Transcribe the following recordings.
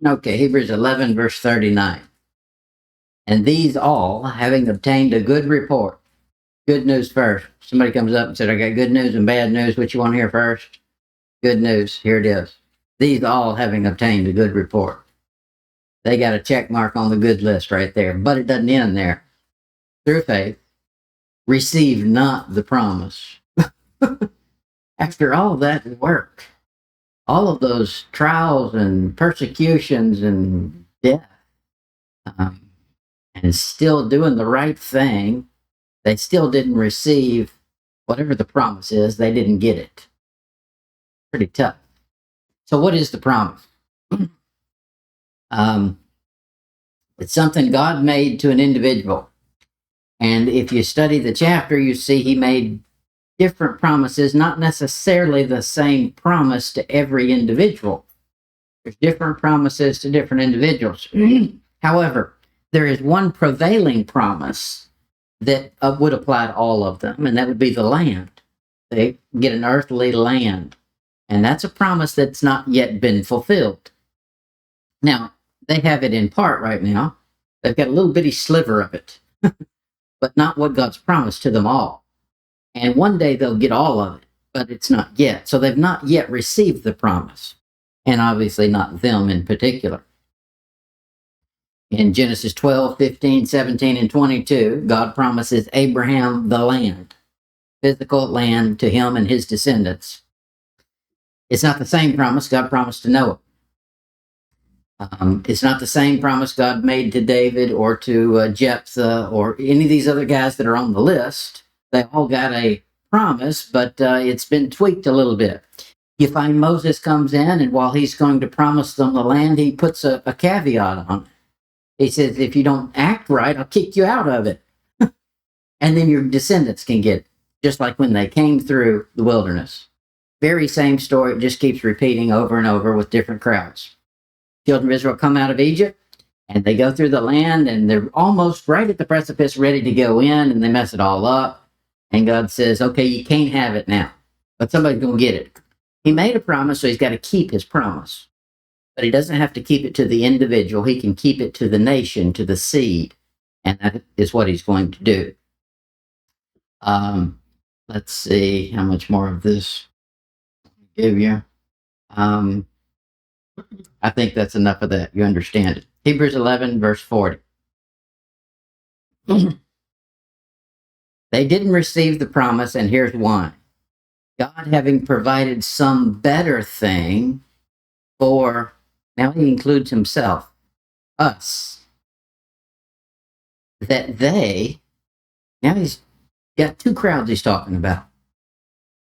Okay, Hebrews 11, verse 39. And these all, having obtained a good report, good news first. Somebody comes up and said, I got good news and bad news. What you want to hear first? Good news. Here it is. These all, having obtained a good report. They got a check mark on the good list right there. But it doesn't end there. Through faith, receive not the promise. After all that work, all of those trials and persecutions and death, um, and still doing the right thing, they still didn't receive whatever the promise is. They didn't get it. Pretty tough. So, what is the promise? um, it's something God made to an individual. And if you study the chapter, you see he made different promises, not necessarily the same promise to every individual. There's different promises to different individuals. However, there is one prevailing promise that would apply to all of them, and that would be the land. They get an earthly land, and that's a promise that's not yet been fulfilled. Now, they have it in part right now. They've got a little bitty sliver of it, but not what God's promised to them all. And one day they'll get all of it, but it's not yet. So they've not yet received the promise, and obviously not them in particular. In Genesis 12, 15, 17, and 22, God promises Abraham the land, physical land to him and his descendants. It's not the same promise God promised to Noah. It's not the same promise God made to David or to Jephthah or any of these other guys that are on the list. They all got a promise, but it's been tweaked a little bit. You find Moses comes in, and while he's going to promise them the land, he puts a caveat on it. He says, if you don't act right, I'll kick you out of it. And then your descendants can get it, just like when they came through the wilderness. Very same story, it just keeps repeating over and over with different crowds. Children of Israel come out of Egypt, and they go through the land, and they're almost right at the precipice, ready to go in, and they mess it all up. And God says, okay, you can't have it now, but somebody's going to get it. He made a promise, so he's got to keep his promise. But he doesn't have to keep it to the individual. He can keep it to the nation, to the seed. And that is what he's going to do. Let's see how much more of this I'll give you. I think that's enough of that. You understand it. Hebrews 11, verse 40. They didn't receive the promise, and here's why. God having provided some better thing for, now he includes himself, us, that they, now he's got two crowds he's talking about,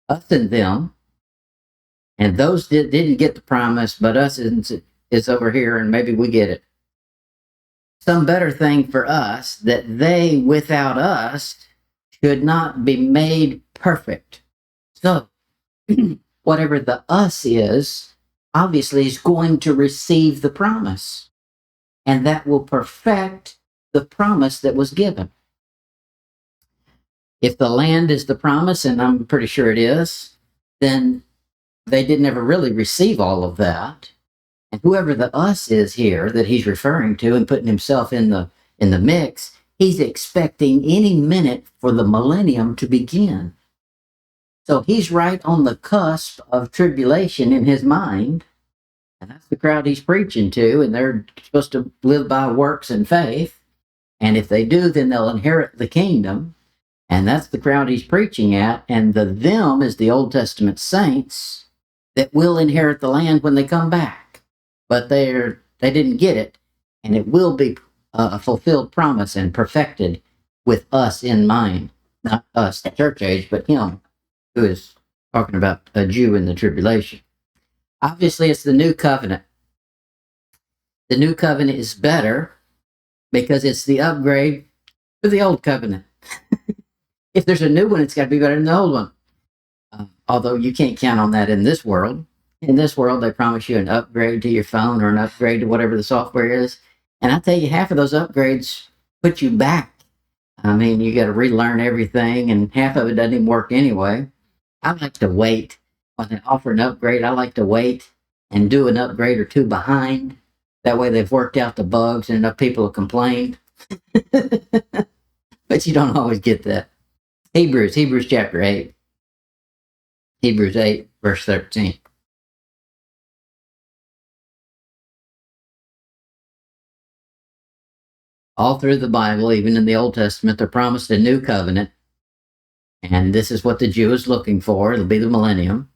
us and them, and those that didn't get the promise, but us is over here, and maybe we get it. Some better thing for us, that they without us should not be made perfect. So, whatever the us is, obviously is going to receive the promise. And that will perfect the promise that was given. If the land is the promise, and I'm pretty sure it is, then they didn't ever really receive all of that. And whoever the us is here that he's referring to and putting himself in the mix, he's expecting any minute for the millennium to begin. So he's right on the cusp of tribulation in his mind. And that's the crowd he's preaching to, and they're supposed to live by works and faith. And if they do, then they'll inherit the kingdom. And that's the crowd he's preaching at. And the them is the Old Testament saints that will inherit the land when they come back. But they didn't get it. And it will be a fulfilled promise and perfected with us in mind. Not us, the church age, but him who is talking about a Jew in the tribulation. Obviously, it's the new covenant. The new covenant is better because it's the upgrade to the old covenant. If there's a new one, it's got to be better than the old one. Although you can't count on that in this world. In this world, they promise you an upgrade to your phone or an upgrade to whatever the software is. And I tell you, half of those upgrades put you back. I mean, you got to relearn everything, and half of it doesn't even work anyway. I like to wait. When they offer an upgrade, I like to wait and do an upgrade or two behind That way they've worked out the bugs and enough people have complained. But you don't always get that. Hebrews chapter 8. Hebrews 8, verse 13. All through the Bible, even in the Old Testament, they're promised a new covenant. And this is what the Jew is looking for. It'll be the millennium.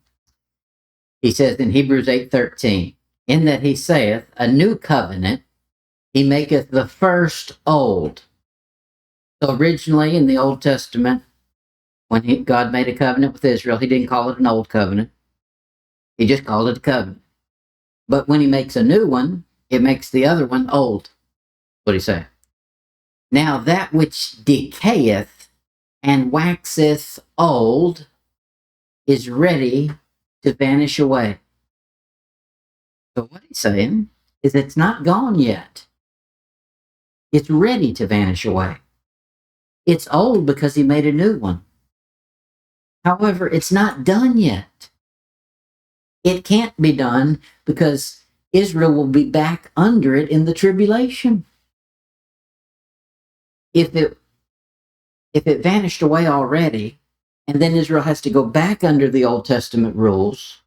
He says in Hebrews 8:13, in that he saith, a new covenant, he maketh the first old. So originally in the Old Testament, when God made a covenant with Israel, he didn't call it an old covenant. He just called it a covenant. But when he makes a new one, it makes the other one old. What do you say? Now that which decayeth and waxeth old is ready to vanish away. So what he's saying is it's not gone yet. It's ready to vanish away. It's old because he made a new one. However, it's not done yet. It can't be done because Israel will be back under it in the tribulation. If it vanished away already, and then Israel has to go back under the Old Testament rules,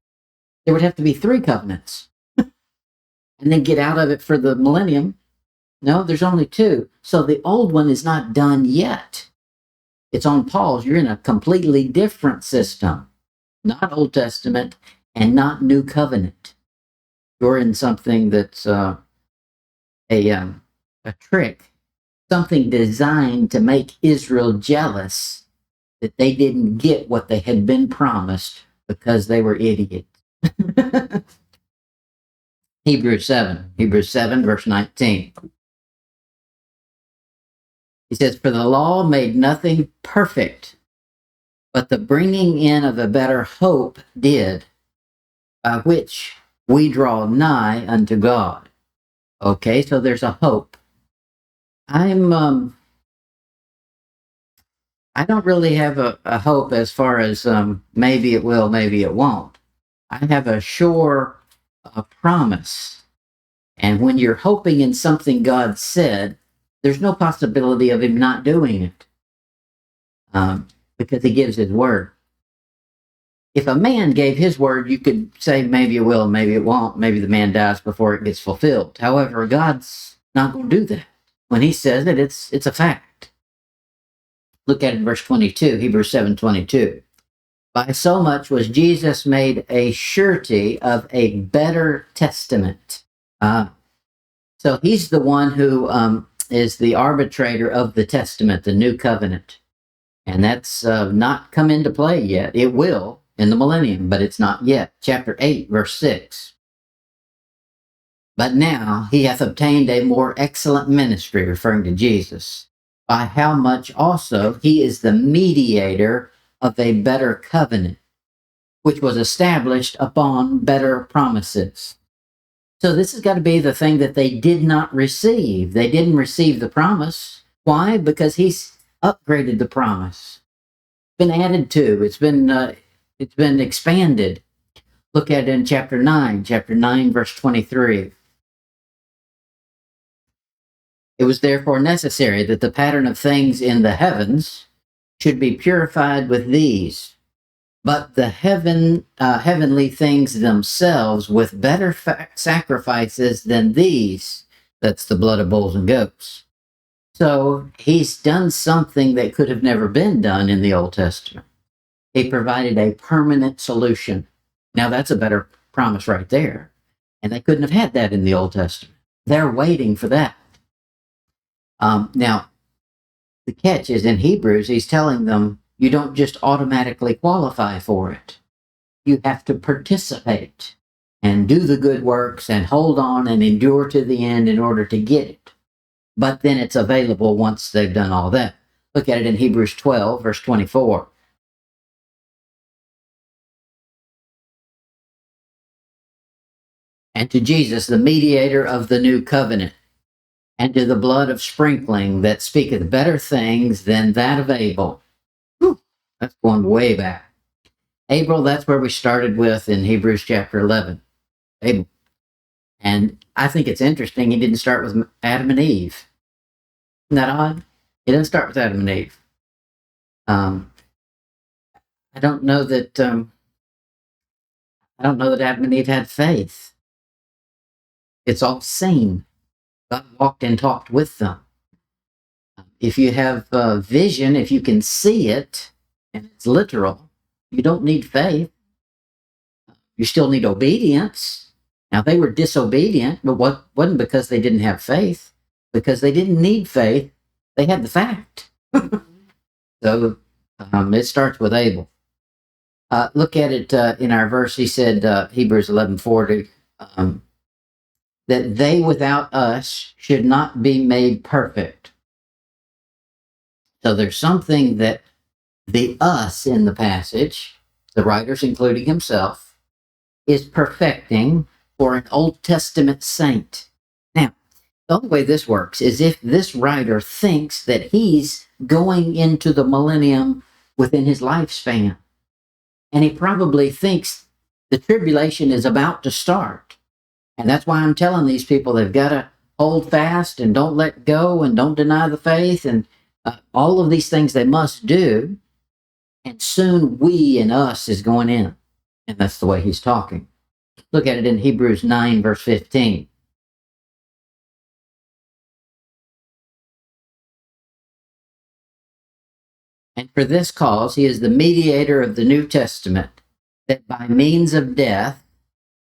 there would have to be 3 covenants. And then get out of it for the millennium. No, there's only 2. So the old one is not done yet. It's on pause. You're in a completely different system. Not Old Testament and not New Covenant. You're in something that's a trick. Something designed to make Israel jealous that they didn't get what they had been promised because they were idiots. Hebrews 7, verse 19. He says, for the law made nothing perfect, but the bringing in of a better hope did, by which we draw nigh unto God. Okay, so there's a hope. I don't really have a hope as far as maybe it will, maybe it won't. I have a sure promise. And when you're hoping in something God said, there's no possibility of him not doing it because he gives his word. If a man gave his word, you could say maybe it will, maybe it won't. Maybe the man dies before it gets fulfilled. However, God's not going to do that. When he says it, it's a fact. Look at it in verse 22, Hebrews 7:22. By so much was Jesus made a surety of a better testament. So he's the one who is the arbitrator of the testament, the new covenant. And that's not come into play yet. It will in the millennium, but it's not yet. Chapter 8, verse 6. But now he hath obtained a more excellent ministry, referring to Jesus, by how much also he is the mediator of a better covenant, which was established upon better promises. So this has got to be the thing that they did not receive. They didn't receive the promise. Why? Because he's upgraded the promise. It's been added to. It's been expanded. Look at it in chapter 9, verse 23. It was therefore necessary that the pattern of things in the heavens should be purified with these, but the heavenly things themselves with better sacrifices than these. That's the blood of bulls and goats. So he's done something that could have never been done in the Old Testament. He provided a permanent solution. Now that's a better promise right there. And they couldn't have had that in the Old Testament. They're waiting for that. Now, the catch is in Hebrews, he's telling them, you don't just automatically qualify for it. You have to participate and do the good works and hold on and endure to the end in order to get it. But then it's available once they've done all that. Look at it in Hebrews 12, verse 24. And to Jesus, the mediator of the new covenant, and to the blood of sprinkling that speaketh better things than that of Abel. Whew, that's going way back. Abel, that's where we started with in Hebrews chapter 11. Abel. And I think it's interesting he didn't start with Adam and Eve. Isn't that odd? He didn't start with Adam and Eve. Um, I don't know that. I don't know that Adam and Eve had faith. It's all seen. God walked and talked with them. If you have vision, if you can see it, and it's literal, you don't need faith. You still need obedience. Now, they were disobedient, but what wasn't because they didn't have faith, because they didn't need faith. They had the fact. So it starts with Abel. Look at it in our verse. He said, Hebrews 11:40, that they without us should not be made perfect. So there's something that the us in the passage, the writers including himself, is perfecting for an Old Testament saint. Now, the only way this works is if this writer thinks that he's going into the millennium within his lifespan. And he probably thinks the tribulation is about to start. And that's why I'm telling these people they've got to hold fast and don't let go and don't deny the faith and all of these things they must do. And soon we and us is going in. And that's the way he's talking. Look at it in Hebrews 9, verse 15. And for this cause, he is the mediator of the New Testament, that by means of death,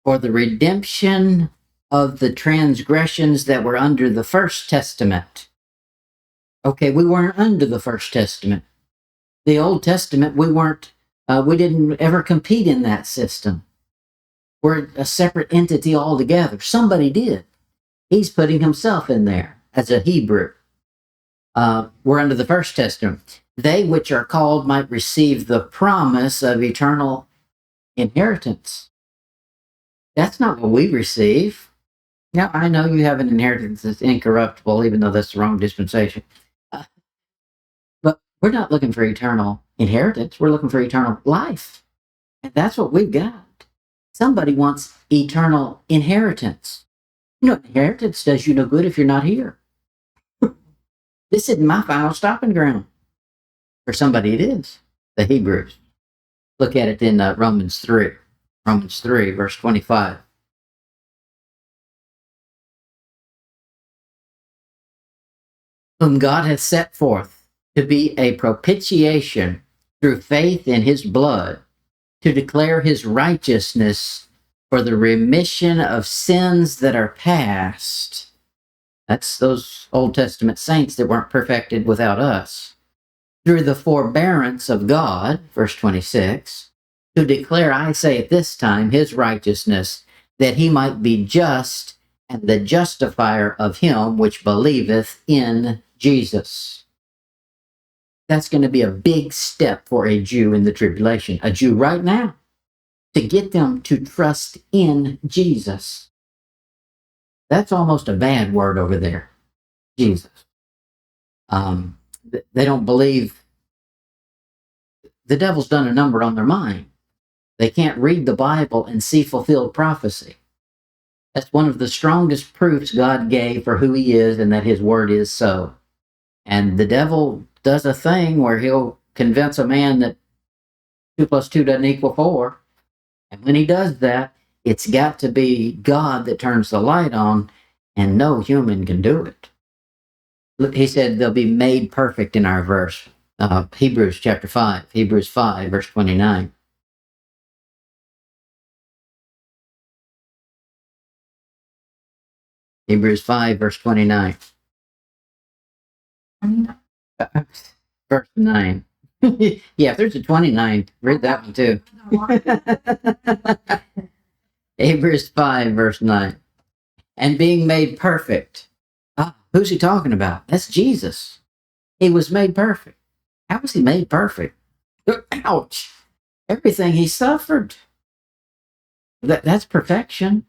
for the redemption of the transgressions that were under the First Testament. Okay, we weren't under the First Testament. The Old Testament, we didn't ever compete in that system. We're a separate entity altogether. Somebody did. He's putting himself in there as a Hebrew. We're under the First Testament. They which are called might receive the promise of eternal inheritance. That's not what we receive. Now, I know you have an inheritance that's incorruptible, even though that's the wrong dispensation. But we're not looking for eternal inheritance. We're looking for eternal life. And that's what we've got. Somebody wants eternal inheritance. Inheritance does you no good if you're not here. This isn't my final stopping ground. For somebody it is. The Hebrews. Look at it in Romans 3. Romans 3, verse 25. Whom God hath set forth to be a propitiation through faith in his blood, to declare his righteousness for the remission of sins that are past. That's those Old Testament saints that weren't perfected without us. Through the forbearance of God, verse 26, to declare, I say at this time, his righteousness, that he might be just and the justifier of him which believeth in Jesus. That's going to be a big step for a Jew in the tribulation, a Jew right now, to get them to trust in Jesus. That's almost a bad word over there, Jesus. They don't believe. The devil's done a number on their mind. They can't read the Bible and see fulfilled prophecy. That's one of the strongest proofs God gave for who he is and that his word is so. And the devil does a thing where he'll convince a man that 2 plus 2 doesn't equal 4. And when he does that, it's got to be God that turns the light on, and no human can do it. Look, he said they'll be made perfect in our verse. Hebrews chapter 5, Hebrews 5, verse 29. Hebrews 5, verse 29. Verse 9. Yeah, if there's a 29, read that one too. Hebrews 5, verse 9. And being made perfect. Who's he talking about? That's Jesus. He was made perfect. How was he made perfect? Ouch. Everything he suffered. That's perfection.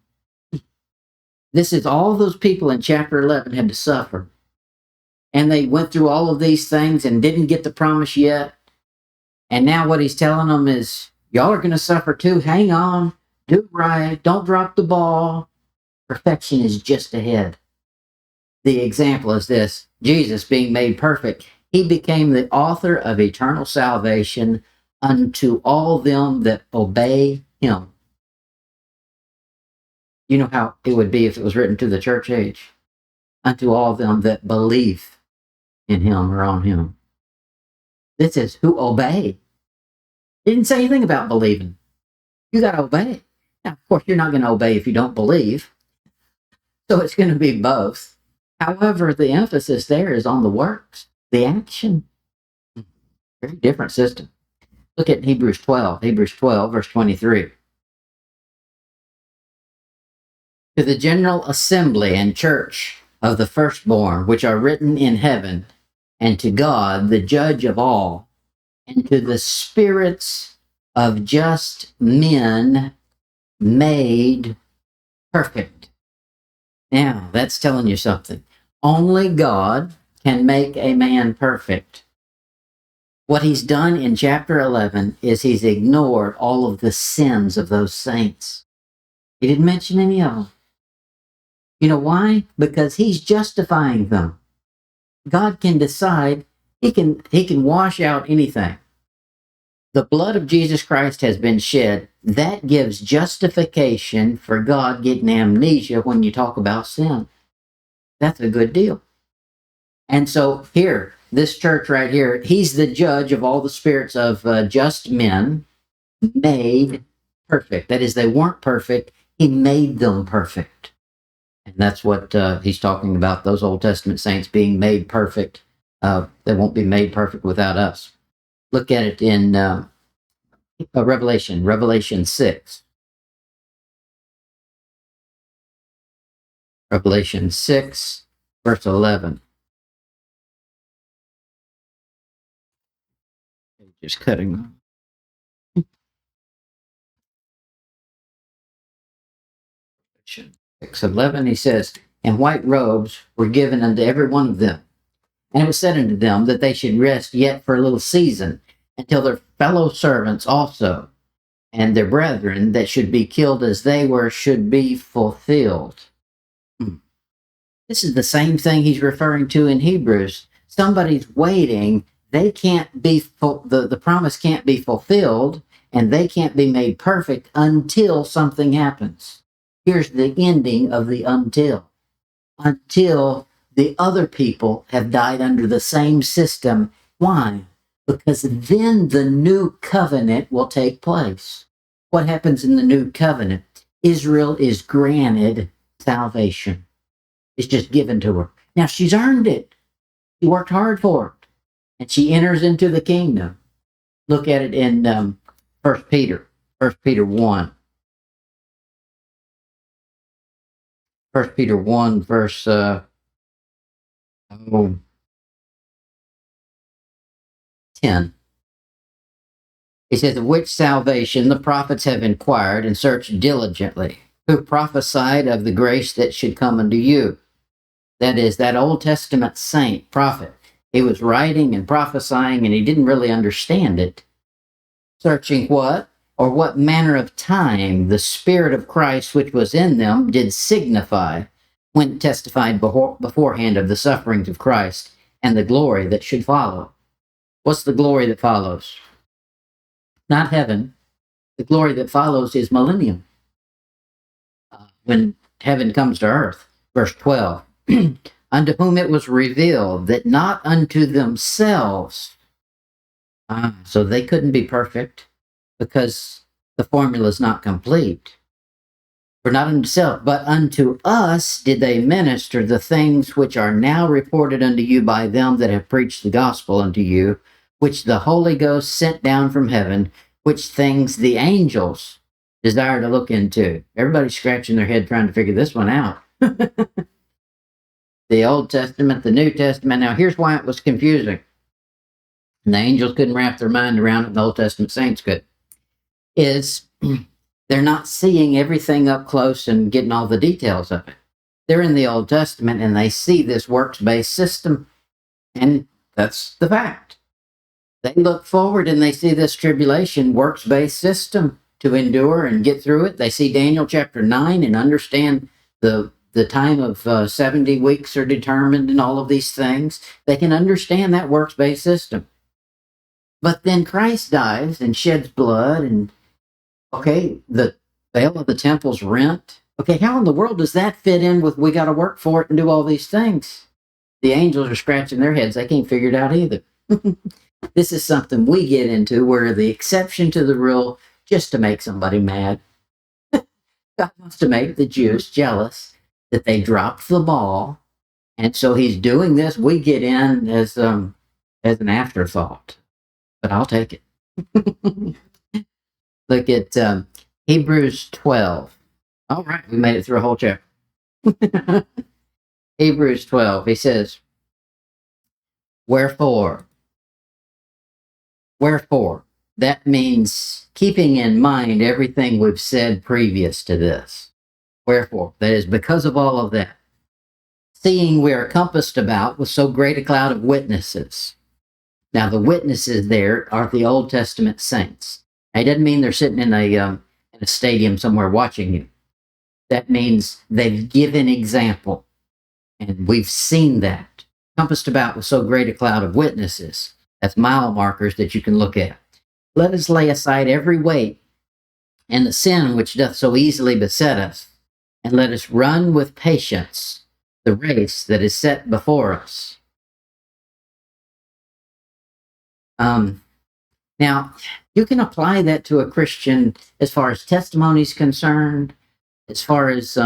This is all those people in chapter 11 had to suffer. And they went through all of these things and didn't get the promise yet. And now what he's telling them is, y'all are going to suffer too. Hang on. Do right. Don't drop the ball. Perfection is just ahead. The example is this: Jesus being made perfect, he became the author of eternal salvation unto all them that obey him. You know how it would be if it was written to the church age? Unto all them that believe in him or on him. This is who obey. It didn't say anything about believing. You got to obey. Now, of course, you're not going to obey if you don't believe. So it's going to be both. However, the emphasis there is on the works, the action. Very different system. Look at Hebrews 12, verse 23. To the general assembly and church of the firstborn, which are written in heaven, and to God, the judge of all, and to the spirits of just men made perfect. Now, that's telling you something. Only God can make a man perfect. What he's done in chapter 11 is he's ignored all of the sins of those saints. He didn't mention any of them. You know why? Because he's justifying them. God can decide, he can wash out anything. The blood of Jesus Christ has been shed. That gives justification for God getting amnesia when you talk about sin. That's a good deal. And so here, this church right here, he's the judge of all the spirits of just men made perfect. That is, they weren't perfect. He made them perfect. And that's what he's talking about, those Old Testament saints being made perfect. They won't be made perfect without us. Look at it in Revelation 6. Revelation 6, verse 11. Just cutting. 6:11, he says, and white robes were given unto every one of them. And it was said unto them that they should rest yet for a little season, until their fellow servants also, and their brethren that should be killed as they were, should be fulfilled. This is the same thing he's referring to in Hebrews. Somebody's waiting. They can't be, the promise can't be fulfilled, and they can't be made perfect until something happens. Here's the ending of the until the other people have died under the same system. Why? Because then the new covenant will take place. What happens in the new covenant? Israel is granted salvation. It's just given to her. Now, she's earned it. She worked hard for it. And she enters into the kingdom. Look at it in 1 Peter 1. 1 Peter 1, verse 10. It says, of which salvation the prophets have inquired and searched diligently, who prophesied of the grace that should come unto you. That is, that Old Testament saint, prophet. He was writing and prophesying, and he didn't really understand it. Searching what? Or what manner of time the Spirit of Christ which was in them did signify, when testified beforehand of the sufferings of Christ and the glory that should follow. What's the glory that follows? Not heaven. The glory that follows is millennium. When heaven comes to earth. Verse 12. Unto whom it was revealed that not unto themselves. So they couldn't be perfect because the formula is not complete. For not unto self, but unto us did they minister the things which are now reported unto you by them that have preached the gospel unto you, which the Holy Ghost sent down from heaven, which things the angels desire to look into. Everybody's scratching their head trying to figure this one out. The Old Testament, the New Testament. Now, here's why it was confusing. And the angels couldn't wrap their mind around it, and the Old Testament saints could. Is they're not seeing everything up close and getting all the details of it. They're in the Old Testament, and they see this works-based system, and that's the fact. They look forward, and they see this tribulation works-based system to endure and get through it. They see Daniel chapter 9 and understand the time of 70 weeks are determined and all of these things. They can understand that works-based system. But then Christ dies and sheds blood, and okay, the veil of the temple's rent. Okay, how in the world does that fit in with we got to work for it and do all these things? The angels are scratching their heads. They can't figure it out either. This is something we get into where the exception to the rule just to make somebody mad. God wants to make the Jews jealous that they dropped the ball. And so he's doing this. We get in as an afterthought, but I'll take it. Look at Hebrews 12. All right, we made it through a whole chapter. Hebrews 12, he says, Wherefore, that means keeping in mind everything we've said previous to this. Wherefore, that is because of all of that. Seeing we are compassed about with so great a cloud of witnesses. Now, the witnesses there are the Old Testament saints. It doesn't mean they're sitting in a stadium somewhere watching you. That means they've given example. And we've seen that. Compassed about with so great a cloud of witnesses. That's mile markers that you can look at. Let us lay aside every weight and the sin which doth so easily beset us, and let us run with patience the race that is set before us. Now, you can apply that to a Christian as far as testimony is concerned, as far as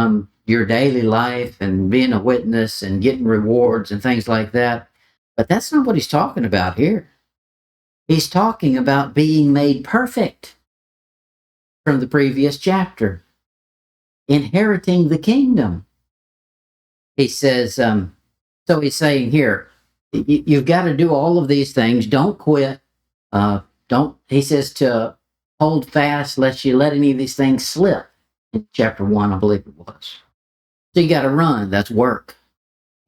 your daily life and being a witness and getting rewards and things like that. But that's not what he's talking about here. He's talking about being made perfect from the previous chapter, inheriting the kingdom. He says, so he's saying here, you've got to do all of these things. Don't quit. He says to hold fast lest you let any of these things slip. In chapter 1, I believe it was. So you got to run. That's work.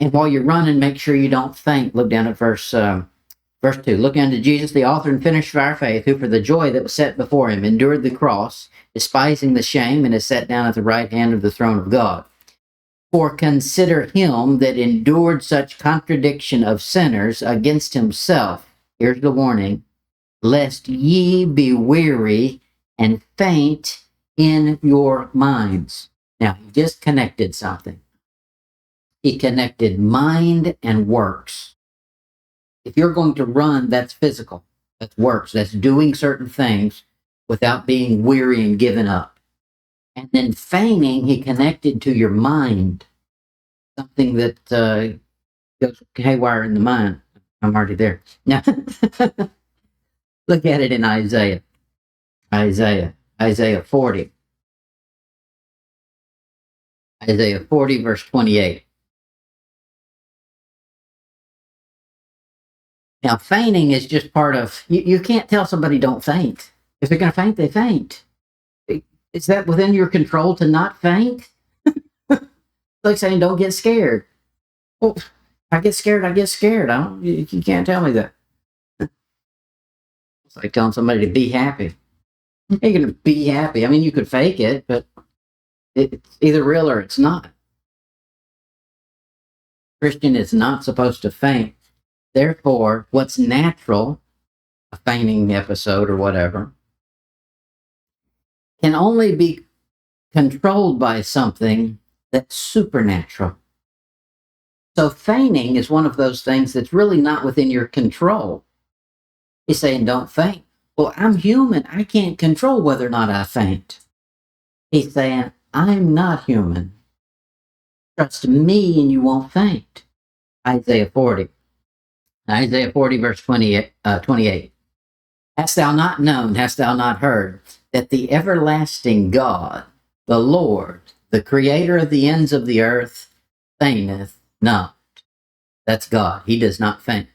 And while you're running, make sure you don't faint. Look down at verse 2. Look unto Jesus, the author and finisher of our faith, who for the joy that was set before him endured the cross, despising the shame, and is set down at the right hand of the throne of God. For consider him that endured such contradiction of sinners against himself. Here's the warning. Lest ye be weary and faint in your minds. Now, he just connected something. He connected mind and works. If you're going to run, that's physical. That's works. That's doing certain things without being weary and giving up. And then feigning, he connected to your mind. Something that goes haywire in the mind. I'm already there. Now, look at it in Isaiah. Isaiah 40. Isaiah 40, verse 28. Now, feigning is just part of, you can't tell somebody don't faint. If they're going to faint, they faint. Is that within your control to not faint? Like saying, don't get scared. Well, I get scared. You can't tell me that. It's like telling somebody to be happy. You're going to be happy. I mean, you could fake it, but it's either real or it's not. Christian is not supposed to faint. Therefore, what's natural, a fainting episode or whatever, can only be controlled by something that's supernatural. So feigning is one of those things that's really not within your control. He's saying, don't faint. Well, I'm human. I can't control whether or not I faint. He's saying, I'm not human. Trust me and you won't faint. Isaiah 40. Isaiah 40, verse 28. Hast thou not known, hast thou not heard, that the everlasting God, the Lord, the creator of the ends of the earth, fainteth not. That's God. He does not faint.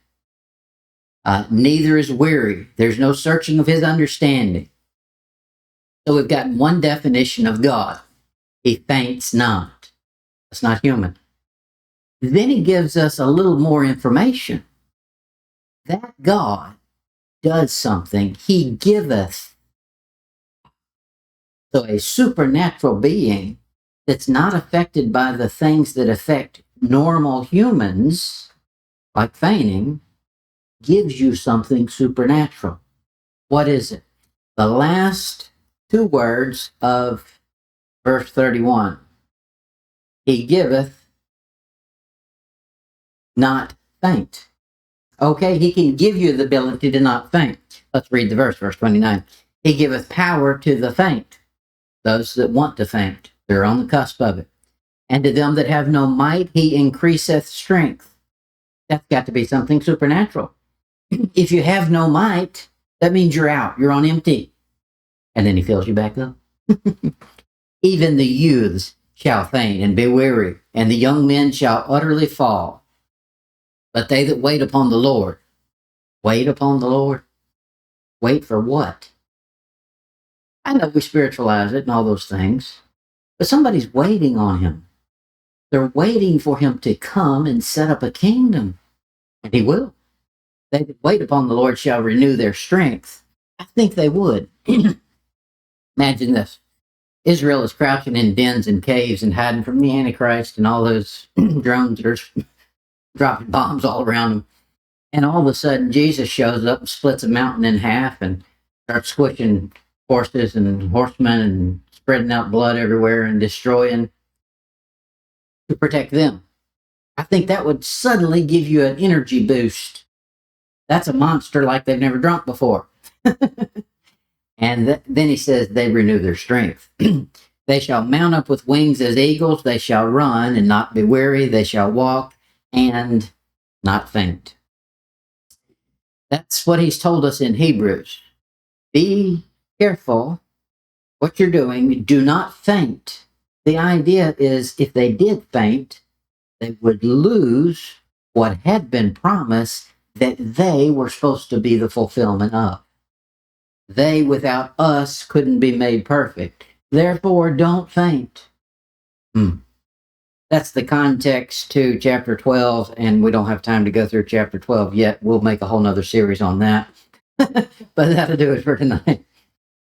Neither is weary. There's no searching of his understanding. So we've got one definition of God. He faints not. That's not human. Then he gives us a little more information. That God does something. He giveth. So a supernatural being that's not affected by the things that affect normal humans, like fainting, gives you something supernatural. What is it? The last two words of verse 31. He giveth not faint. Okay, he can give you the ability to not faint. Let's read the verse 29. He giveth power to the faint, those that want to faint. They're on the cusp of it. And to them that have no might, he increaseth strength. That's got to be something supernatural. If you have no might, that means you're out. You're on empty. And then he fills you back up. Even the youths shall faint and be weary, and the young men shall utterly fall. But they that wait upon the Lord, wait upon the Lord. Wait for what? I know we spiritualize it and all those things, but somebody's waiting on him. They're waiting for him to come and set up a kingdom, and he will. They that wait upon the Lord shall renew their strength. I think they would. Imagine this. Israel is crouching in dens and caves and hiding from the Antichrist and all those drones that are dropping bombs all around them. And all of a sudden, Jesus shows up and splits a mountain in half and starts squishing horses and horsemen and spreading out blood everywhere and destroying to protect them. I think that would suddenly give you an energy boost. That's a monster like they've never drunk before. And then he says they renew their strength. They shall mount up with wings as eagles. They shall run and not be weary. They shall walk and not faint. That's what he's told us in Hebrews. Be careful what you're doing. Do not faint. The idea is if they did faint, they would lose what had been promised that they were supposed to be the fulfillment of. They without us couldn't be made perfect. Therefore, don't faint. That's the context to chapter 12, and we don't have time to go through chapter 12 yet. We'll make a whole nother series on that. But that'll do it for tonight.